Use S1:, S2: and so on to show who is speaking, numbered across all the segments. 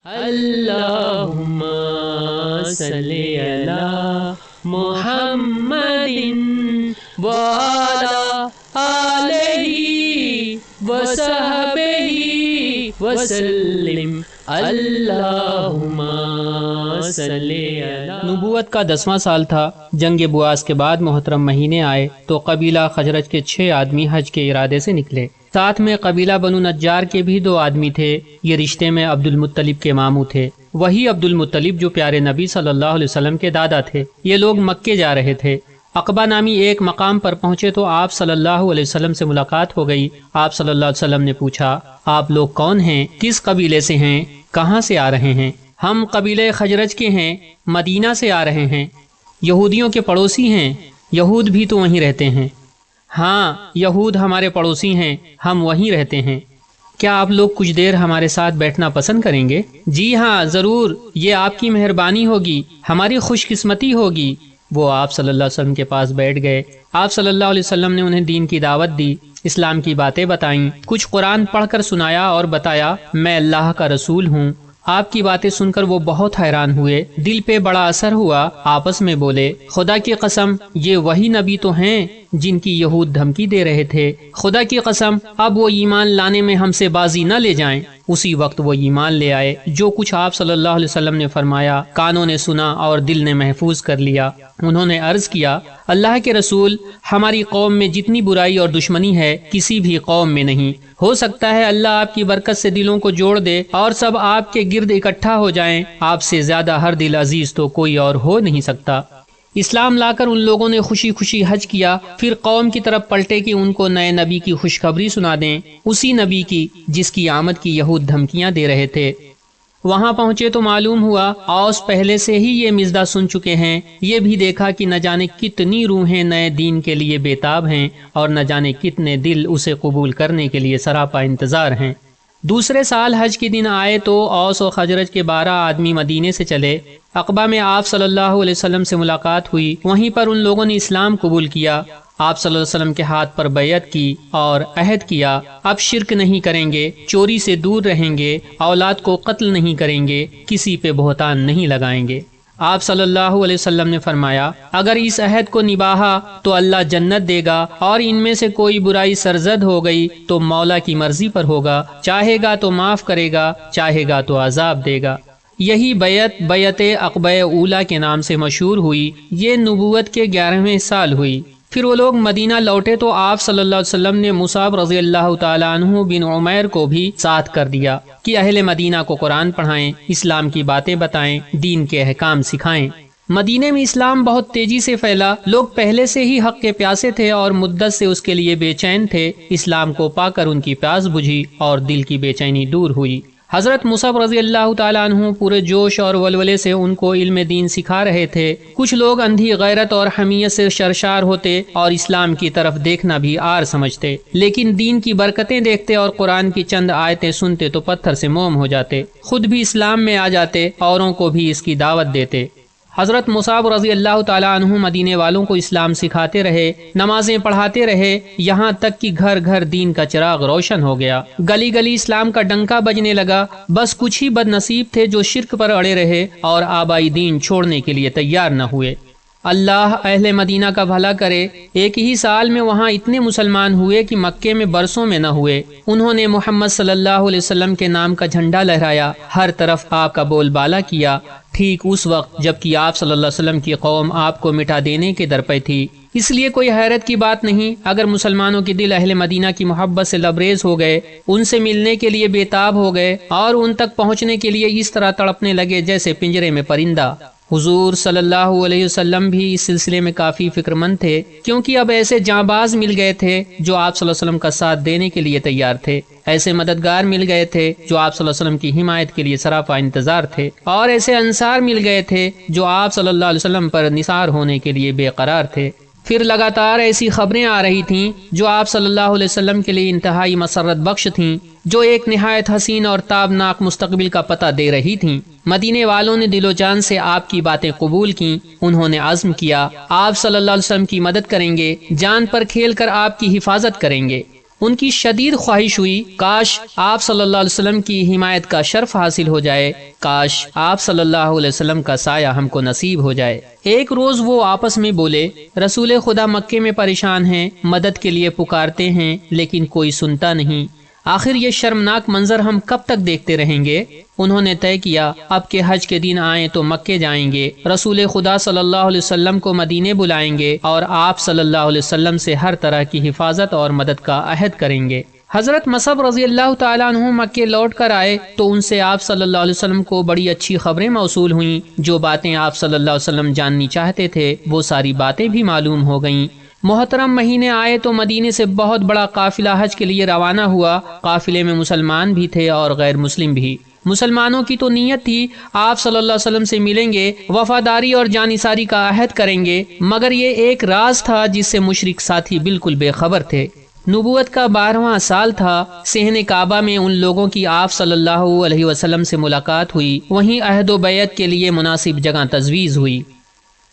S1: اللہم صلی علی محمد وعلی آلہ وصحبہ وسلم۔ اللہم صلی علی۔ نبوت کا 10واں سال تھا۔ جنگ بواس کے بعد محترم مہینے آئے تو قبیلہ خزرج کے 6 آدمی حج کے ارادے سے نکلے۔ ساتھ میں قبیلہ بنو نجار کے بھی 2 آدمی تھے۔ یہ رشتے میں عبد المطلب کے ماموں تھے، وہی عبد المطلب جو پیارے نبی صلی اللہ علیہ وسلم کے دادا تھے۔ یہ لوگ مکے جا رہے تھے۔ عقبہ نامی ایک مقام پر پہنچے تو آپ صلی اللہ علیہ وسلم سے ملاقات ہو گئی۔ آپ صلی اللہ علیہ وسلم نے پوچھا، آپ لوگ کون ہیں؟ کس قبیلے سے ہیں؟ کہاں سے آ رہے ہیں؟ ہم قبیلے خزرج کے ہیں، مدینہ سے آ رہے ہیں۔ یہودیوں کے پڑوسی ہیں؟ یہود بھی تو وہیں رہتے ہیں۔ ہاں، یہود ہمارے پڑوسی ہیں، ہم وہیں رہتے ہیں۔ کیا آپ لوگ کچھ دیر ہمارے ساتھ بیٹھنا پسند کریں گے؟ جی ہاں، ضرور، یہ آپ کی مہربانی ہوگی، ہماری خوش قسمتی ہوگی۔ وہ آپ صلی اللہ علیہ وسلم کے پاس بیٹھ گئے۔ آپ صلی اللہ علیہ وسلم نے انہیں دین کی دعوت دی، اسلام کی باتیں بتائیں، کچھ قرآن پڑھ کر سنایا اور بتایا میں اللہ کا رسول ہوں۔ آپ کی باتیں سن کر وہ بہت حیران ہوئے، دل پہ بڑا اثر ہوا۔ آپس میں بولے، خدا کی قسم یہ وہی نبی تو ہیں جن کی یہود دھمکی دے رہے تھے۔ خدا کی قسم اب وہ ایمان لانے میں ہم سے بازی نہ لے جائیں۔ اسی وقت وہ ایمان لے آئے۔ جو کچھ آپ صلی اللہ علیہ وسلم نے فرمایا کانوں نے سنا اور دل نے محفوظ کر لیا۔ انہوں نے عرض کیا، اللہ کے رسول، ہماری قوم میں جتنی برائی اور دشمنی ہے کسی بھی قوم میں نہیں۔ ہو سکتا ہے اللہ آپ کی برکت سے دلوں کو جوڑ دے اور سب آپ کے گرد اکٹھا ہو جائیں۔ آپ سے زیادہ ہر دل عزیز تو کوئی اور ہو نہیں سکتا۔ اسلام لا کر ان لوگوں نے خوشی خوشی حج کیا، پھر قوم کی طرف پلٹے کہ ان کو نئے نبی کی خوشخبری سنا دیں، اسی نبی کی جس کی آمد کی یہود دھمکیاں دے رہے تھے۔ وہاں پہنچے تو معلوم ہوا اوس پہلے سے ہی یہ مزدہ سن چکے ہیں۔ یہ بھی دیکھا کہ نہ جانے کتنی روحیں نئے دین کے لیے بےتاب ہیں اور نہ جانے کتنے دل اسے قبول کرنے کے لیے سراپا انتظار ہیں۔ دوسرے سال حج کے دن آئے تو اوس و خزرج کے 12 آدمی مدینے سے چلے۔ عقبہ میں آپ صلی اللہ علیہ وسلم سے ملاقات ہوئی، وہیں پر ان لوگوں نے اسلام قبول کیا۔ آپ صلی اللہ علیہ وسلم کے ہاتھ پر بیعت کی اور عہد کیا، اب شرک نہیں کریں گے، چوری سے دور رہیں گے، اولاد کو قتل نہیں کریں گے، کسی پہ بہتان نہیں لگائیں گے۔ آپ صلی اللہ علیہ وسلم نے فرمایا، اگر اس عہد کو نباہا تو اللہ جنت دے گا، اور ان میں سے کوئی برائی سرزد ہو گئی تو مولا کی مرضی پر ہوگا، چاہے گا تو معاف کرے گا، چاہے گا تو عذاب دے گا۔ یہی بیعت عقبہ اولیٰ کے نام سے مشہور ہوئی۔ یہ نبوت کے 11ویں سال ہوئی۔ پھر وہ لوگ مدینہ لوٹے تو آپ صلی اللہ علیہ وسلم نے مصعب رضی اللہ تعالیٰ عنہ بن عمیر کو بھی ساتھ کر دیا کہ اہل مدینہ کو قرآن پڑھائیں، اسلام کی باتیں بتائیں، دین کے احکام سکھائیں۔ مدینے میں اسلام بہت تیزی سے پھیلا۔ لوگ پہلے سے ہی حق کے پیاسے تھے اور مدت سے اس کے لیے بے چین تھے۔ اسلام کو پا کر ان کی پیاس بجھی اور دل کی بے چینی دور ہوئی۔ حضرت مصعب رضی اللہ تعالیٰ عنہ پورے جوش اور ولولے سے ان کو علم دین سکھا رہے تھے۔ کچھ لوگ اندھی غیرت اور حمیت سے سرشار ہوتے اور اسلام کی طرف دیکھنا بھی عار سمجھتے، لیکن دین کی برکتیں دیکھتے اور قرآن کی چند آیتیں سنتے تو پتھر سے موم ہو جاتے، خود بھی اسلام میں آ جاتے، اوروں کو بھی اس کی دعوت دیتے۔ حضرت مصعب رضی اللہ تعالیٰ عنہ مدینے والوں کو اسلام سکھاتے رہے، نمازیں پڑھاتے رہے، یہاں تک کہ گھر گھر دین کا چراغ روشن ہو گیا، گلی گلی اسلام کا ڈنکا بجنے لگا۔ بس کچھ ہی بد نصیب تھے جو شرک پر اڑے رہے اور آبائی دین چھوڑنے کے لیے تیار نہ ہوئے۔ اللہ اہل مدینہ کا بھلا کرے، ایک ہی سال میں وہاں اتنے مسلمان ہوئے کہ مکے میں برسوں میں نہ ہوئے۔ انہوں نے محمد صلی اللہ علیہ وسلم کے نام کا جھنڈا لہرایا، ہر طرف آپ کا بول بالا کیا، ٹھیک اس وقت جبکہ آپ صلی اللہ علیہ وسلم کی قوم آپ کو مٹا دینے کے در پہ تھی۔ اس لیے کوئی حیرت کی بات نہیں اگر مسلمانوں کے دل اہل مدینہ کی محبت سے لبریز ہو گئے، ان سے ملنے کے لیے بےتاب ہو گئے اور ان تک پہنچنے کے لیے اس طرح تڑپنے لگے جیسے پنجرے میں پرندہ۔ حضور صلی اللہ علیہ وسلم بھی اس سلسلے میں کافی فکر مند تھے، کیونکہ اب ایسے جانباز مل گئے تھے جو آپ صلی اللہ علیہ وسلم کا ساتھ دینے کے لیے تیار تھے، ایسے مددگار مل گئے تھے جو آپ صلی اللہ علیہ وسلم کی حمایت کے لیے سراپا انتظار تھے، اور ایسے انصار مل گئے تھے جو آپ صلی اللہ علیہ وسلم پر نثار ہونے کے لیے بے قرار تھے۔ پھر لگاتار ایسی خبریں آ رہی تھیں جو آپ صلی اللہ علیہ وسلم کے لیے انتہائی مسرت بخش تھیں، جو ایک نہایت حسین اور تابناک مستقبل کا پتہ دے رہی تھیں۔ مدینے والوں نے دل و جان سے آپ کی باتیں قبول کیں۔ انہوں نے عزم کیا آپ صلی اللہ علیہ وسلم کی مدد کریں گے، جان پر کھیل کر آپ کی حفاظت کریں گے۔ ان کی شدید خواہش ہوئی کاش آپ صلی اللہ علیہ وسلم کی حمایت کا شرف حاصل ہو جائے، کاش آپ صلی اللہ علیہ وسلم کا سایہ ہم کو نصیب ہو جائے۔ ایک روز وہ آپس میں بولے، رسول خدا مکے میں پریشان ہیں، مدد کے لیے پکارتے ہیں لیکن کوئی سنتا نہیں، آخر یہ شرمناک منظر ہم کب تک دیکھتے رہیں گے؟ انہوں نے طے کیا اب کے حج کے دن آئیں تو مکے جائیں گے، رسول خدا صلی اللہ علیہ وسلم کو مدینے بلائیں گے اور آپ صلی اللہ علیہ وسلم سے ہر طرح کی حفاظت اور مدد کا عہد کریں گے۔ حضرت مصعب رضی اللہ تعالیٰ عنہ مکے لوٹ کر آئے تو ان سے آپ صلی اللہ علیہ وسلم کو بڑی اچھی خبریں موصول ہوئیں، جو باتیں آپ صلی اللہ علیہ وسلم جاننی چاہتے تھے وہ ساری باتیں بھی معلوم ہو گئیں۔ محترم مہینے آئے تو مدینے سے بہت بڑا قافلہ حج کے لیے روانہ ہوا۔ قافلے میں مسلمان بھی تھے اور غیر مسلم بھی۔ مسلمانوں کی تو نیت تھی آپ صلی اللہ علیہ وسلم سے ملیں گے، وفاداری اور جانثاری کا عہد کریں گے، مگر یہ ایک راز تھا جس سے مشرک ساتھی بالکل بے خبر تھے۔ نبوت کا 12واں سال تھا، صحن کعبہ میں ان لوگوں کی آپ صلی اللہ علیہ وسلم سے ملاقات ہوئی، وہیں عہد و بیعت کے لیے مناسب جگہ تجویز ہوئی۔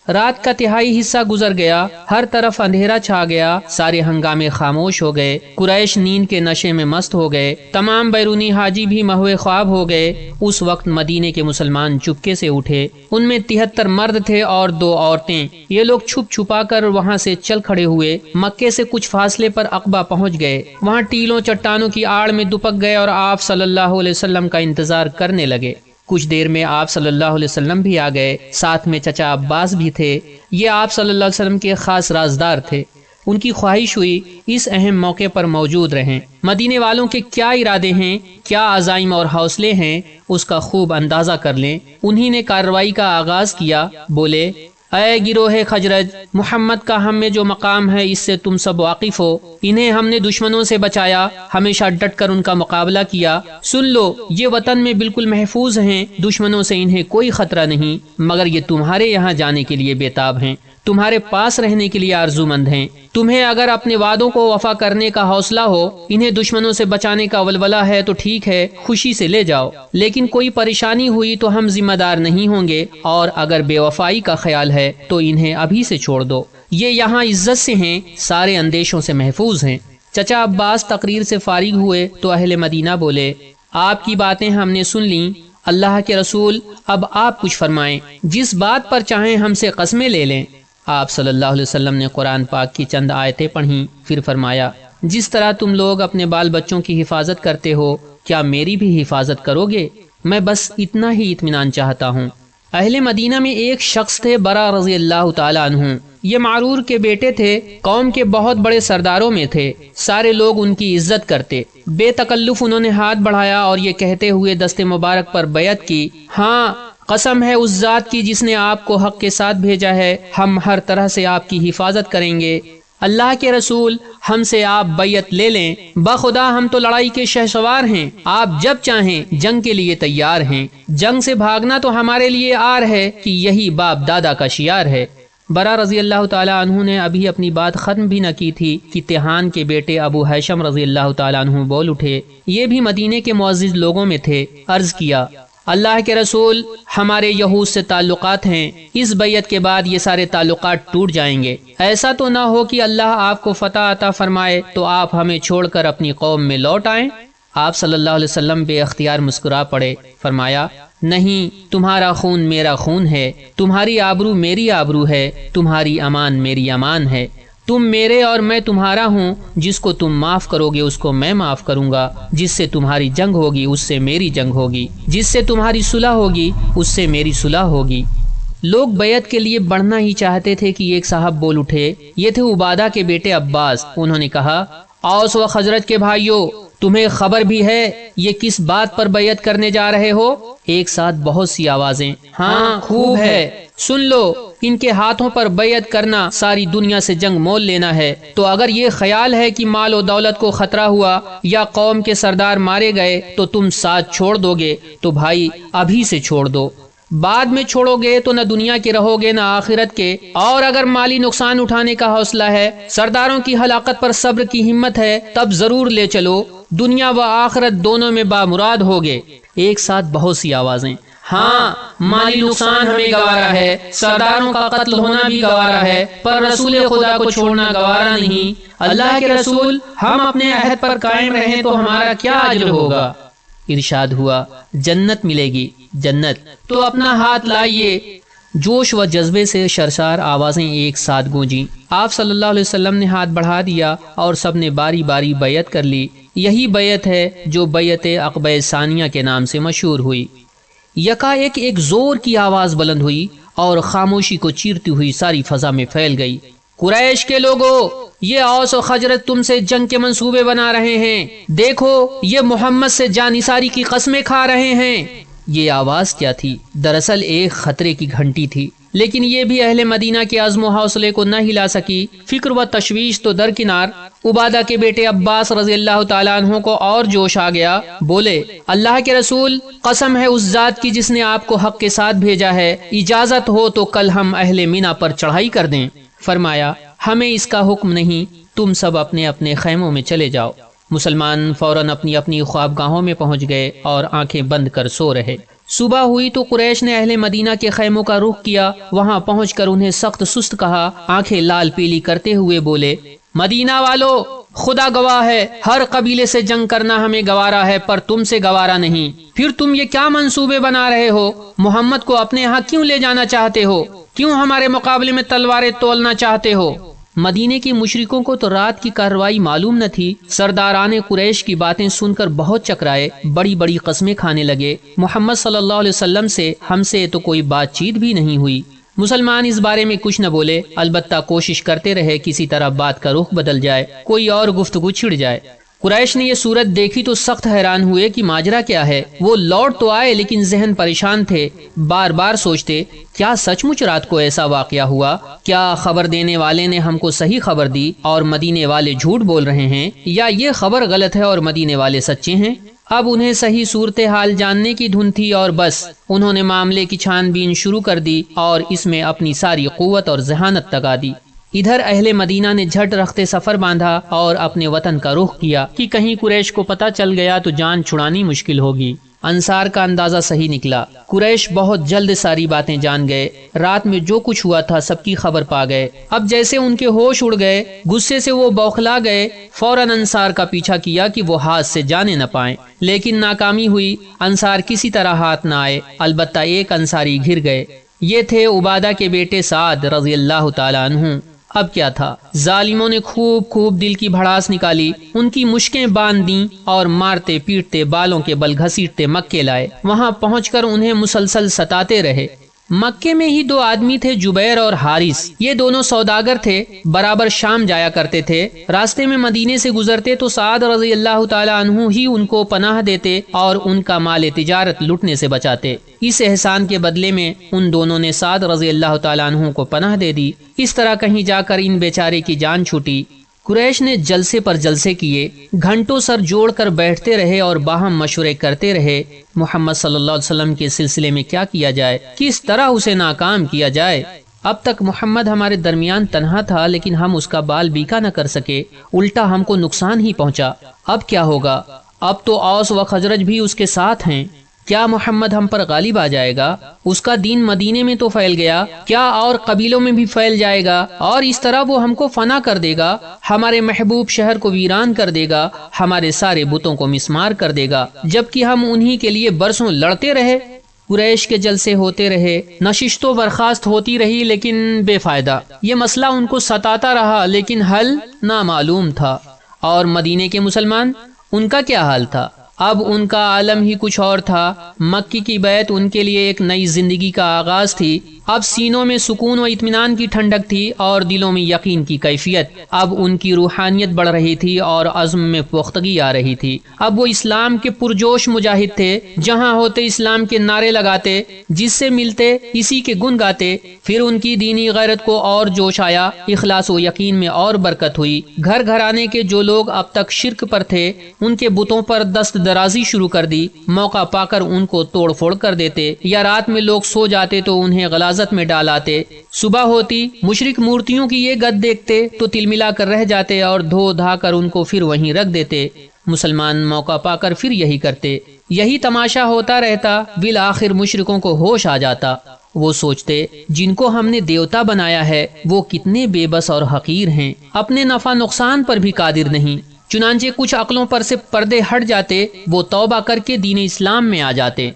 S1: رات کا تہائی حصہ گزر گیا، ہر طرف اندھیرا چھا گیا، سارے ہنگامے خاموش ہو گئے، قریش نیند کے نشے میں مست ہو گئے، تمام بیرونی حاجی بھی مہوے خواب ہو گئے۔ اس وقت مدینے کے مسلمان چپکے سے اٹھے، ان میں 73 مرد تھے اور 2 عورتیں۔ یہ لوگ چھپ چھپا کر وہاں سے چل کھڑے ہوئے، مکے سے کچھ فاصلے پر عقبہ پہنچ گئے، وہاں ٹیلوں چٹانوں کی آڑ میں دپک گئے اور آپ صلی اللہ علیہ وسلم کا انتظار کرنے لگے۔ کچھ دیر میں آپ صلی اللہ علیہ وسلم بھی آ گئے، ساتھ میں چچا عباس بھی تھے۔ یہ آپ صلی اللہ علیہ وسلم کے خاص رازدار تھے۔ ان کی خواہش ہوئی اس اہم موقع پر موجود رہیں، مدینے والوں کے کیا ارادے ہیں، کیا عزائم اور حوصلے ہیں، اس کا خوب اندازہ کر لیں۔ انہی نے کارروائی کا آغاز کیا، بولے، اے گروہ خزرج، محمد کا ہم میں جو مقام ہے اس سے تم سب واقف ہو۔ انہیں ہم نے دشمنوں سے بچایا، ہمیشہ ڈٹ کر ان کا مقابلہ کیا۔ سن لو، یہ وطن میں بالکل محفوظ ہیں، دشمنوں سے انہیں کوئی خطرہ نہیں، مگر یہ تمہارے یہاں جانے کے لیے بےتاب ہیں، تمہارے پاس رہنے کے لیے آرزومند ہیں۔ تمہیں اگر اپنے وعدوں کو وفا کرنے کا حوصلہ ہو، انہیں دشمنوں سے بچانے کا ولولہ ہے تو ٹھیک ہے، خوشی سے لے جاؤ، لیکن کوئی پریشانی ہوئی تو ہم ذمہ دار نہیں ہوں گے، اور اگر بے وفائی کا خیال ہے تو انہیں ابھی سے چھوڑ دو۔ یہ یہاں عزت سے ہیں، سارے اندیشوں سے محفوظ ہیں۔ چچا عباس تقریر سے فارغ ہوئے تو اہل مدینہ بولے، آپ کی باتیں ہم نے سن لیں، اللہ کے رسول اب آپ کچھ فرمائیں، جس بات پر چاہیں ہم سے قسمیں لے لیں۔ آپ صلی اللہ علیہ وسلم نے قرآن پاک کی چند آیتیں پڑھیں، پھر فرمایا، جس طرح تم لوگ اپنے بال بچوں کی حفاظت کرتے ہو، کیا میری بھی حفاظت کرو گے؟ میں بس اتنا ہی اطمینان چاہتا ہوں۔ اہل مدینہ میں ایک شخص تھے برا رضی اللہ تعالیٰ عنہ، یہ معرور کے بیٹے تھے، قوم کے بہت بڑے سرداروں میں تھے، سارے لوگ ان کی عزت کرتے۔ بے تکلف انہوں نے ہاتھ بڑھایا اور یہ کہتے ہوئے دست مبارک پر بیعت کی، ہاں قسم ہے اس ذات کی جس نے آپ کو حق کے ساتھ بھیجا ہے، ہم ہر طرح سے آپ کی حفاظت کریں گے۔ اللہ کے رسول، ہم سے آپ بیعت لے لیں، بخدا ہم تو لڑائی کے شہسوار ہیں، آپ جب چاہیں جنگ کے لیے تیار ہیں، جنگ سے بھاگنا تو ہمارے لیے آر ہے کہ یہی باپ دادا کا شیار ہے۔ برا رضی اللہ تعالیٰ عنہ نے ابھی اپنی بات ختم بھی نہ کی تھی کہ تہان کے بیٹے ابو ہیشم رضی اللہ تعالیٰ عنہ بول اٹھے، یہ بھی مدینے کے معزز لوگوں میں تھے۔ عرض کیا، اللہ کے رسول، ہمارے یہود سے تعلقات ہیں، اس بیعت کے بعد یہ سارے تعلقات ٹوٹ جائیں گے، ایسا تو نہ ہو کہ اللہ آپ کو فتح عطا فرمائے تو آپ ہمیں چھوڑ کر اپنی قوم میں لوٹ آئیں۔ آپ صلی اللہ علیہ وسلم بے اختیار مسکرا پڑے، فرمایا، نہیں، تمہارا خون میرا خون ہے، تمہاری آبرو میری آبرو ہے، تمہاری امان میری امان ہے، تم میرے اور میں تمہارا ہوں، جس کو تم معاف کرو گے اس کو میں معاف کروں گا، جس سے تمہاری جنگ ہوگی اس سے میری جنگ ہوگی، جس سے تمہاری صلح ہوگی اس سے میری صلح ہوگی۔ لوگ بیعت کے لیے بڑھنا ہی چاہتے تھے کہ ایک صاحب بول اٹھے، یہ تھے عبادہ کے بیٹے عباس۔ انہوں نے کہا، اوس و خزرج کے بھائیو، تمہیں خبر بھی ہے یہ کس بات پر بیعت کرنے جا رہے ہو؟ ایک ساتھ بہت سی آوازیں، ہاں خوب ہے، سن لو، ان کے ہاتھوں پر بیعت کرنا ساری دنیا سے جنگ مول لینا ہے، تو اگر یہ خیال ہے کہ مال و دولت کو خطرہ ہوا یا قوم کے سردار مارے گئے تو تم ساتھ چھوڑ دو گے تو بھائی ابھی سے چھوڑ دو، بعد میں چھوڑو گے تو نہ دنیا کے رہو گے نہ آخرت کے، اور اگر مالی نقصان اٹھانے کا حوصلہ ہے، سرداروں کی ہلاکت پر صبر کی ہمت ہے، تب ضرور لے چلو، دنیا و آخرت دونوں میں بامراد ہوگے۔ ایک ساتھ بہت سی آوازیں، ہاں مالی نقصان ہمیں گوارا ہے، سرداروں کا قتل ہونا بھی گوارا ہے، پر رسول خدا کو چھوڑنا گوارا نہیں۔ اللہ کے رسول، ہم اپنے عہد پر قائم رہیں تو ہمارا کیا اجر ہوگا؟ ارشاد ہوا، جنت ملے گی، جنت۔ تو اپنا ہاتھ لائیے۔ جوش و جذبے سے شرشار آوازیں ایک ساتھ گونجیں۔ آپ صلی اللہ علیہ وسلم نے ہاتھ بڑھا دیا اور سب نے باری باری بیعت کر لی۔ یہی بیعت ہے جو بیعت عقبہ ثانیہ کے نام سے مشہور ہوئی۔ یکا ایک زور کی آواز بلند ہوئی اور خاموشی کو چیرتی ہوئی ساری فضا میں پھیل گئی۔ قریش کے لوگوں، یہ اوس و خزرج تم سے جنگ کے منصوبے بنا رہے ہیں۔ دیکھو، یہ محمد سے جانثاری کی قسمیں کھا رہے ہیں۔ یہ آواز کیا تھی؟ دراصل ایک خطرے کی گھنٹی تھی، لیکن یہ بھی اہل مدینہ کے عزم و حوصلے کو نہ ہلا سکی۔ فکر و تشویش تو درکنار، عبادہ کے بیٹے عباس رضی اللہ تعالیٰ عنہ کو اور جوش آ گیا۔ بولے، اللہ کے رسول، قسم ہے اس ذات کی جس نے آپ کو حق کے ساتھ بھیجا ہے، اجازت ہو تو کل ہم اہل مینا پر چڑھائی کر دیں۔ فرمایا، ہمیں اس کا حکم نہیں، تم سب اپنے اپنے خیموں میں چلے جاؤ۔ مسلمان فوراً اپنی اپنی خوابگاہوں میں پہنچ گئے اور آنکھیں بند کر سو رہے۔ صبح ہوئی تو قریش نے اہل مدینہ کے خیموں کا رخ کیا۔ وہاں پہنچ کر انہیں سخت سست کہا، آنکھیں لال پیلی کرتے ہوئے بولے، مدینہ والو، خدا گواہ ہے، ہر قبیلے سے جنگ کرنا ہمیں گوارا ہے، پر تم سے گوارا نہیں۔ پھر تم یہ کیا منصوبے بنا رہے ہو؟ محمد کو اپنے ہاں کیوں لے جانا چاہتے ہو؟ کیوں ہمارے مقابلے میں تلواریں تولنا چاہتے ہو؟ مدینے کے مشرکوں کو تو رات کی کارروائی معلوم نہ تھی۔ سرداران قریش کی باتیں سن کر بہت چکرائے، بڑی بڑی قسمیں کھانے لگے۔ محمد صلی اللہ علیہ وسلم سے ہم سے تو کوئی بات چیت بھی نہیں ہوئی۔ مسلمان اس بارے میں کچھ نہ بولے، البتہ کوشش کرتے رہے کسی طرح بات کا رخ بدل جائے، کوئی اور گفتگو چھڑ جائے۔ قریش نے یہ صورت دیکھی تو سخت حیران ہوئے کہ ماجرا کیا ہے۔ وہ لوٹ تو آئے لیکن ذہن پریشان تھے، بار بار سوچتے، کیا سچ مچ رات کو ایسا واقعہ ہوا؟ کیا خبر دینے والے نے ہم کو صحیح خبر دی اور مدینے والے جھوٹ بول رہے ہیں، یا یہ خبر غلط ہے اور مدینے والے سچے ہیں؟ اب انہیں صحیح صورتحال جاننے کی دھن تھی اور بس انہوں نے معاملے کی چھان بین شروع کر دی اور اس میں اپنی ساری قوت اور ذہانت لگا دی۔ ادھر اہل مدینہ نے جھٹ رختے سفر باندھا اور اپنے وطن کا رخ کیا کہ کہیں قریش کو پتہ چل گیا تو جان چھڑانی مشکل ہوگی۔ انصار کا اندازہ صحیح نکلا، قریش بہت جلد ساری باتیں جان گئے۔ رات میں جو کچھ ہوا تھا سب کی خبر پا گئے۔ اب جیسے ان کے ہوش اڑ گئے، غصے سے وہ بوکھلا گئے، فوراً انصار کا پیچھا کیا کہ وہ ہاتھ سے جانے نہ پائیں، لیکن ناکامی ہوئی۔ انصار کسی طرح ہاتھ نہ آئے، البتہ ایک انصاری گھر گئے۔ یہ تھے عبادہ کے بیٹے سعد رضی اللہ تعالیٰ عنہ۔ اب کیا تھا؟ ظالموں نے خوب دل کی بھڑاس نکالی، ان کی مشکیں باندھ دیں اور مارتے پیٹتے بالوں کے بل گھسیٹتے مکے لائے۔ وہاں پہنچ کر انہیں مسلسل ستاتے رہے۔ مکے میں ہی دو آدمی تھے، جبیر اور حارث۔ یہ دونوں سوداگر تھے، برابر شام جایا کرتے تھے۔ راستے میں مدینے سے گزرتے تو سعد رضی اللہ تعالیٰ عنہ ہی ان کو پناہ دیتے اور ان کا مال تجارت لوٹنے سے بچاتے۔ اس احسان کے بدلے میں ان دونوں نے سعد رضی اللہ تعالیٰ عنہ کو پناہ دے دی۔ اس طرح کہیں جا کر ان بیچارے کی جان چھوٹی۔ قریش نے جلسے پر جلسے کیے، گھنٹوں سر جوڑ کر بیٹھتے رہے اور باہم مشورے کرتے رہے محمد صلی اللہ علیہ وسلم کے سلسلے میں کیا کیا جائے، کس طرح اسے ناکام کیا جائے۔ اب تک محمد ہمارے درمیان تنہا تھا لیکن ہم اس کا بال بیکا نہ کر سکے، الٹا ہم کو نقصان ہی پہنچا۔ اب کیا ہوگا؟ اب تو اوس و خزرج بھی اس کے ساتھ ہیں۔ کیا محمد ہم پر غالب آ جائے گا؟ اس کا دین مدینے میں تو پھیل گیا، کیا اور قبیلوں میں بھی پھیل جائے گا؟ اور اس طرح وہ ہم کو فنا کر دے گا، ہمارے محبوب شہر کو ویران کر دے گا، ہمارے سارے بتوں کو مسمار کر دے گا، جبکہ ہم انہی کے لیے برسوں لڑتے رہے۔ قریش کے جلسے ہوتے رہے، نشست و برخاست ہوتی رہی، لیکن بے فائدہ۔ یہ مسئلہ ان کو ستاتا رہا لیکن حل نامعلوم تھا۔ اور مدینے کے مسلمان، ان کا کیا حال تھا؟ اب ان کا عالم ہی کچھ اور تھا۔ مکی کی بیعت ان کے لیے ایک نئی زندگی کا آغاز تھی۔ اب سینوں میں سکون و اطمینان کی ٹھنڈک تھی اور دلوں میں یقین کی کیفیت۔ اب ان کی روحانیت بڑھ رہی تھی اور عزم میں پختگی آ رہی تھی۔ اب وہ اسلام کے پرجوش مجاہد تھے، جہاں ہوتے اسلام کے نعرے لگاتے، جس سے ملتے اسی کے گن گاتے۔ پھر ان کی دینی غیرت کو اور جوش آیا، اخلاص و یقین میں اور برکت ہوئی۔ گھر گھرانے کے جو لوگ اب تک شرک پر تھے، ان کے بتوں پر دست درازی شروع کر دی، موقع پا کر ان کو توڑ پھوڑ کر دیتے، یا رات میں لوگ سو جاتے تو انہیں غلاظت میں ڈال آتے۔ صبح ہوتی، مشرک مورتیوں کی یہ گد دیکھتے تو تل ملا کر رہ جاتے اور دھو دھا کر ان کو پھر وہیں رکھ دیتے۔ مسلمان موقع پا کر پھر یہی کرتے، یہی تماشا ہوتا رہتا، بالآخر مشرکوں کو ہوش آ جاتا۔ وہ سوچتے جن کو ہم نے دیوتا بنایا ہے وہ کتنے بے بس اور حقیر ہیں، اپنے نفع نقصان پر بھی قادر نہیں۔ چنانچہ کچھ عقلوں پر سے پردے ہٹ جاتے، وہ توبہ کر کے دین اسلام میں آ جاتے۔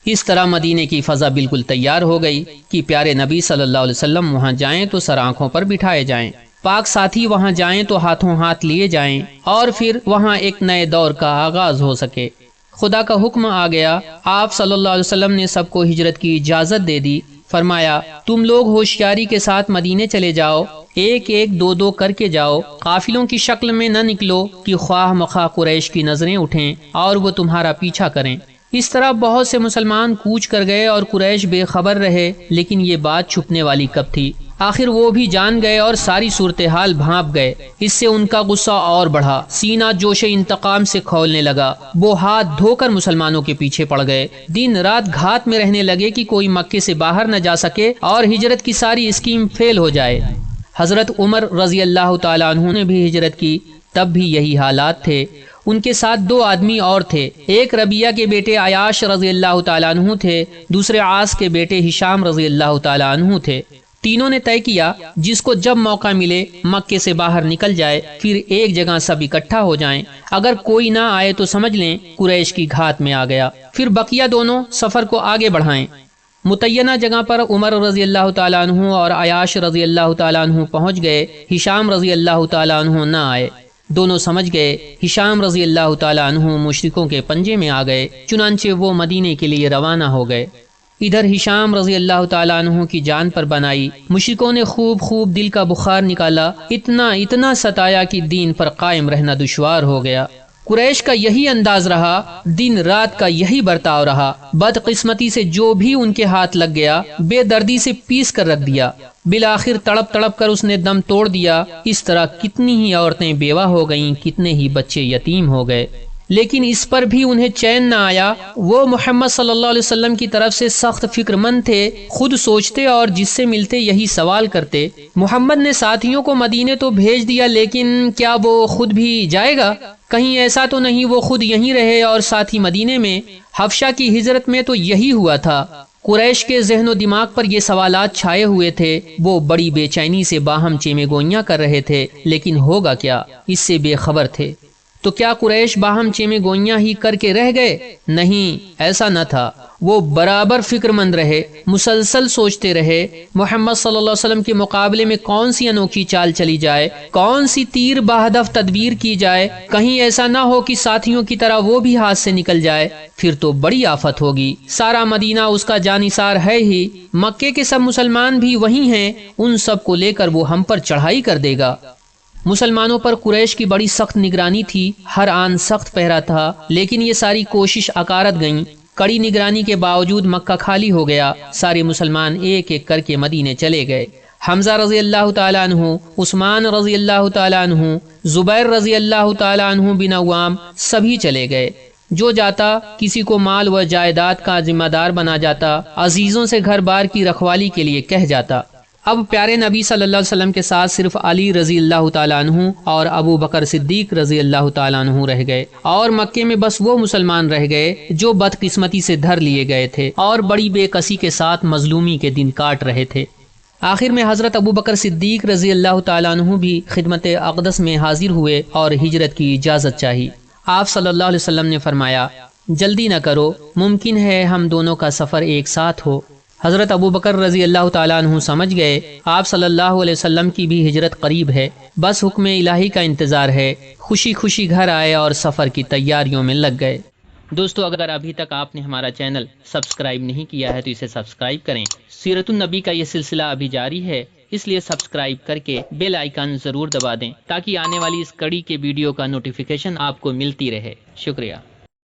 S1: اس طرح مدینے کی فضا بالکل تیار ہو گئی کہ پیارے نبی صلی اللہ علیہ وسلم وہاں جائیں تو سر آنکھوں پر بٹھائے جائیں، پاک ساتھی وہاں جائیں تو ہاتھوں ہاتھ لیے جائیں، اور پھر وہاں ایک نئے دور کا آغاز ہو سکے۔ خدا کا حکم آ گیا، آپ صلی اللہ علیہ وسلم نے سب کو ہجرت کی اجازت دے دی۔ فرمایا تم لوگ ہوشیاری کے ساتھ مدینے چلے جاؤ، ایک ایک دو دو کر کے جاؤ، قافلوں کی شکل میں نہ نکلو کہ خواہ مخواہ قریش کی نظریں اٹھیں اور وہ تمہارا پیچھا کریں۔ اس طرح بہت سے مسلمان کوچ کر گئے اور قریش بے خبر رہے، لیکن یہ بات چھپنے والی کب تھی؟ آخر وہ بھی جان گئے اور ساری صورتحال بھانپ گئے۔ اس سے ان کا غصہ اور بڑھا، سینہ جوش انتقام سے کھولنے لگا۔ وہ ہاتھ دھو کر مسلمانوں کے پیچھے پڑ گئے، دن رات گھات میں رہنے لگے کہ کوئی مکے سے باہر نہ جا سکے اور ہجرت کی ساری اسکیم فیل ہو جائے۔ حضرت عمر رضی اللہ تعالیٰ عنہ نے بھی ہجرت کی، تب بھی یہی حالات تھے۔ ان کے ساتھ دو آدمی اور تھے، ایک ربیہ کے بیٹے عیاش رضی اللہ تعالیٰ عنہ تھے، دوسرے عاص کے بیٹے ہشام رضی اللہ تعالیٰ عنہ تھے۔ تینوں نے طے کیا جس کو جب موقع ملے مکے سے باہر نکل جائے، پھر ایک جگہ سب اکٹھا ہو جائیں، اگر کوئی نہ آئے تو سمجھ لیں قریش کی گھات میں آ گیا، پھر بقیہ دونوں سفر کو آگے بڑھائیں۔ متعینہ جگہ پر عمر رضی اللہ تعالیٰ عنہ اور عیاش رضی اللہ تعالیٰ عنہ پہنچ گئے، ہشام رضی اللہ تعالیٰ عنہ نہ آئے۔ دونوں سمجھ گئے ہشام رضی اللہ تعالیٰ عنہ مشرکوں کے پنجے میں آ گئے، چنانچہ وہ مدینے کے لیے روانہ ہو گئے۔ ادھر ہشام رضی اللہ تعالیٰ عنہ کی جان پر بنائی، مشرکوں نے خوب دل کا بخار نکالا، اتنا ستایا کہ دین پر قائم رہنا دشوار ہو گیا۔ قریش کا یہی انداز رہا، دن رات کا یہی برتاؤ رہا، بدقسمتی سے جو بھی ان کے ہاتھ لگ گیا بے دردی سے پیس کر رکھ دیا، بالآخر تڑپ کر اس نے دم توڑ دیا۔ اس طرح کتنی ہی عورتیں بیوہ ہو گئیں، کتنے ہی بچے یتیم ہو گئے، لیکن اس پر بھی انہیں چین نہ آیا۔ وہ محمد صلی اللہ علیہ وسلم کی طرف سے سخت فکر مند تھے، خود سوچتے اور جس سے ملتے یہی سوال کرتے۔ محمد نے ساتھیوں کو مدینے تو بھیج دیا، لیکن کیا وہ خود بھی جائے گا؟ کہیں ایسا تو نہیں وہ خود یہیں رہے اور ساتھی مدینے میں؟ حبشہ کی ہجرت میں تو یہی ہوا تھا۔ قریش کے ذہن و دماغ پر یہ سوالات چھائے ہوئے تھے، وہ بڑی بے چینی سے باہم چیمے گوئیاں کر رہے تھے، لیکن ہوگا کیا، اس سے بے خبر تھے۔ تو کیا قریش باہم چیمے گوئیاں ہی کر کے رہ گئے؟ نہیں، ایسا نہ تھا۔ وہ برابر فکر مند رہے، مسلسل سوچتے رہے محمد صلی اللہ علیہ وسلم کے مقابلے میں کون سی انوکھی چال چلی جائے، کون سی تیر بہدف تدبیر کی جائے، کہیں ایسا نہ ہو کہ ساتھیوں کی طرح وہ بھی ہاتھ سے نکل جائے، پھر تو بڑی آفت ہوگی۔ سارا مدینہ اس کا جانثار ہے ہی، مکے کے سب مسلمان بھی وہی ہیں، ان سب کو لے کر وہ ہم پر چڑھائی کر دے گا۔ مسلمانوں پر قریش کی بڑی سخت نگرانی تھی، ہر آن سخت پہرا تھا، لیکن یہ ساری کوشش عقارت گئیں۔ کڑی نگرانی کے باوجود مکہ خالی ہو گیا، سارے مسلمان ایک ایک کر کے مدینے چلے گئے۔ حمزہ رضی اللہ تعالیٰ عنہ، عثمان رضی اللہ تعالیٰ عنہ، زبیر رضی اللہ تعالیٰ عنہ بن عوام سبھی چلے گئے۔ جو جاتا کسی کو مال و جائیداد کا ذمہ دار بنا جاتا، عزیزوں سے گھر بار کی رکھوالی کے لیے کہہ جاتا۔ اب پیارے نبی صلی اللہ علیہ وسلم کے ساتھ صرف علی رضی اللہ تعالیٰ عنہ اور ابو بکر صدیق رضی اللہ تعالیٰ عنہ رہ گئے، اور مکے میں بس وہ مسلمان رہ گئے جو بدقسمتی سے دھر لیے گئے تھے اور بڑی بے کسی کے ساتھ مظلومی کے دن کاٹ رہے تھے۔ آخر میں حضرت ابو بکر صدیق رضی اللہ تعالیٰ عنہ بھی خدمت اقدس میں حاضر ہوئے اور ہجرت کی اجازت چاہی۔ آپ صلی اللہ علیہ وسلم نے فرمایا، جلدی نہ کرو، ممکن ہے ہم دونوں کا سفر ایک ساتھ ہو۔ حضرت ابو بکر رضی اللہ تعالیٰ عنہ سمجھ گئے آپ صلی اللہ علیہ وسلم کی بھی ہجرت قریب ہے، بس حکم الہی کا انتظار ہے۔ خوشی خوشی گھر آئے اور سفر کی تیاریوں میں لگ گئے۔ دوستو، اگر ابھی تک آپ نے ہمارا چینل سبسکرائب نہیں کیا ہے تو اسے سبسکرائب کریں۔ سیرت النبی کا یہ سلسلہ ابھی جاری ہے، اس لیے سبسکرائب کر کے بیل آئیکن ضرور دبا دیں تاکہ آنے والی اس کڑی کے ویڈیو کا نوٹیفیکیشن آپ کو ملتی رہے۔ شکریہ۔